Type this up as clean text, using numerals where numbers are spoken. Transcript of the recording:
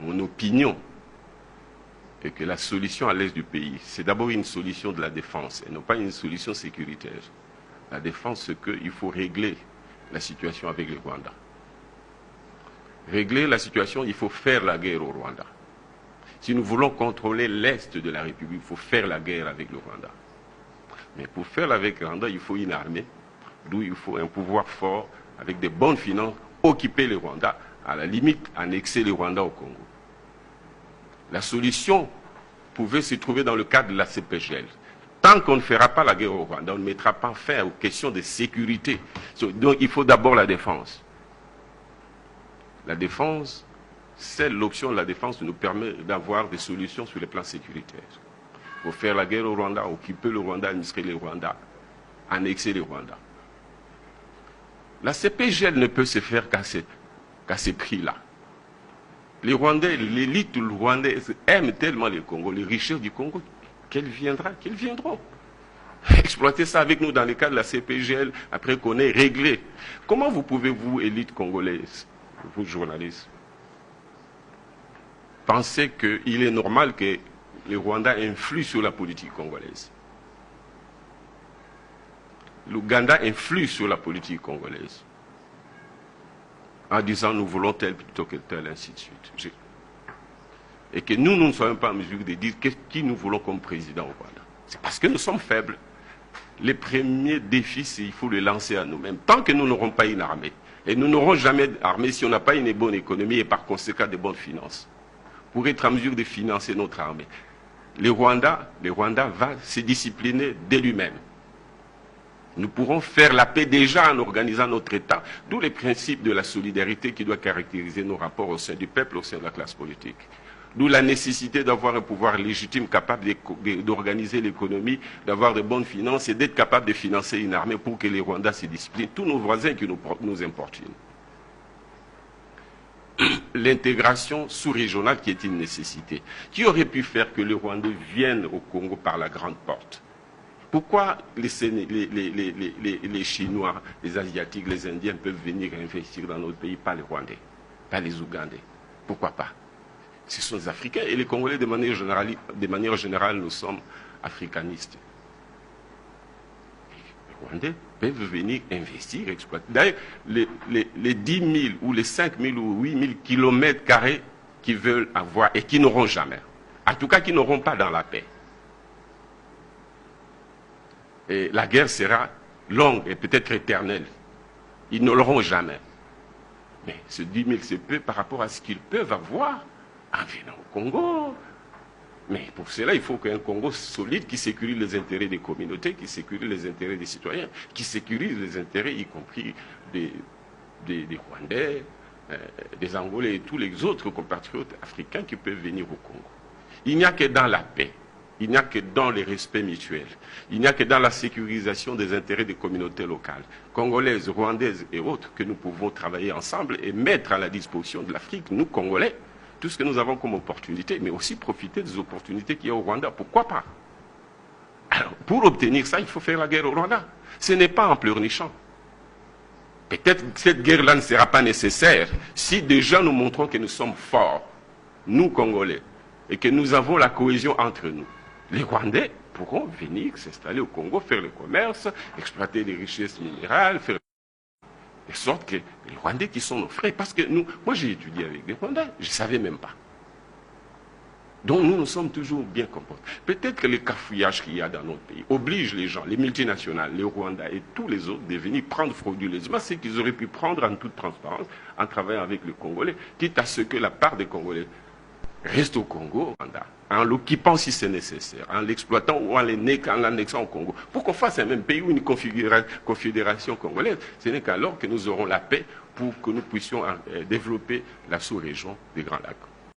mon opinion est que la solution à l'est du pays, c'est d'abord une solution de la défense, et non pas une solution sécuritaire. La défense, c'est qu'il faut régler la situation avec le Rwanda. Régler la situation, il faut faire la guerre au Rwanda. Si nous voulons contrôler l'est de la République, il faut faire la guerre avec le Rwanda. Mais pour faire avec le Rwanda, il faut une armée, d'où il faut un pouvoir fort, avec des bonnes finances, occuper le Rwanda, à la limite, annexer le Rwanda au Congo. La solution pouvait se trouver dans le cadre de la CPGL. Tant qu'on ne fera pas la guerre au Rwanda, on ne mettra pas fin aux questions de sécurité. Donc il faut d'abord la défense. La défense, seule l'option de la défense nous permet d'avoir des solutions sur le plan sécuritaire. Il faut faire la guerre au Rwanda, occuper le Rwanda, administrer le Rwanda, annexer le Rwanda. La CPGL ne peut se faire qu'à ces prix-là. Les Rwandais, l'élite rwandaise aime tellement le Congo, les richesses du Congo, qu'elles viendront. Exploiter ça avec nous dans le cadre de la CPGL, après qu'on ait réglé. Comment vous pouvez, vous, élite congolaise, vous journalistes, penser qu'il est normal que le Rwanda influe sur la politique congolaise? L'Ouganda influe sur la politique congolaise en disant nous voulons tel plutôt que tel, ainsi de suite. Et que nous ne sommes pas en mesure de dire qui nous voulons comme président au Rwanda. C'est parce que nous sommes faibles. Les premiers défis, il faut les lancer à nous-mêmes. Tant que nous n'aurons pas une armée, et nous n'aurons jamais d'armée si on n'a pas une bonne économie et par conséquent de bonnes finances, pour être en mesure de financer notre armée. Le Rwanda va se discipliner de lui-même. Nous pourrons faire la paix déjà en organisant notre État, d'où les principes de la solidarité qui doit caractériser nos rapports au sein du peuple, au sein de la classe politique. D'où la nécessité d'avoir un pouvoir légitime capable d'organiser l'économie, d'avoir de bonnes finances et d'être capable de financer une armée pour que les Rwandais se disciplinent, tous nos voisins qui nous importunent. L'intégration sous-régionale qui est une nécessité. Qui aurait pu faire que les Rwandais viennent au Congo par la grande porte? Pourquoi les Chinois, les Asiatiques, les Indiens peuvent venir investir dans notre pays, pas les Rwandais, pas les Ougandais? Pourquoi pas? Ce sont les Africains et les Congolais, de manière générale, nous sommes africanistes. Les Rwandais peuvent venir investir, exploiter. D'ailleurs, les 10 000 ou les 5 000 ou 8 000 kilomètres carrés qu'ils veulent avoir et qui n'auront jamais, en tout cas qui n'auront pas dans la paix. Et la guerre sera longue et peut-être éternelle. Ils ne l'auront jamais. Mais ce 10 000, c'est peu par rapport à ce qu'ils peuvent avoir en venant au Congo. Mais pour cela, il faut qu'un Congo solide qui sécurise les intérêts des communautés, qui sécurise les intérêts des citoyens, qui sécurise les intérêts, y compris des Rwandais, des Angolais et tous les autres compatriotes africains qui peuvent venir au Congo. Il n'y a que dans la paix. Il n'y a que dans les respects mutuels, il n'y a que dans la sécurisation des intérêts des communautés locales, congolaises, rwandaises et autres, que nous pouvons travailler ensemble et mettre à la disposition de l'Afrique, nous Congolais, tout ce que nous avons comme opportunité, mais aussi profiter des opportunités qu'il y a au Rwanda. Pourquoi pas? Alors, pour obtenir ça, il faut faire la guerre au Rwanda. Ce n'est pas en pleurnichant. Peut-être que cette guerre-là ne sera pas nécessaire si déjà nous montrons que nous sommes forts, nous Congolais, et que nous avons la cohésion entre nous. Les Rwandais pourront venir s'installer au Congo, faire le commerce, exploiter les richesses minérales, faire de sorte que les Rwandais qui sont nos frères, parce que nous, moi j'ai étudié avec des Rwandais, je ne savais même pas. Donc nous sommes toujours bien comportés. Peut-être que le cafouillage qu'il y a dans notre pays oblige les gens, les multinationales, les Rwandais et tous les autres de venir prendre frauduleusement ce qu'ils auraient pu prendre en toute transparence en travaillant avec les Congolais, quitte à ce que la part des Congolais reste au Congo, en l'occupant si c'est nécessaire, en l'exploitant ou en l'annexant au Congo. Pour qu'on fasse un même pays ou une confédération congolaise, ce n'est qu'alors que nous aurons la paix pour que nous puissions développer la sous-région des Grands Lacs.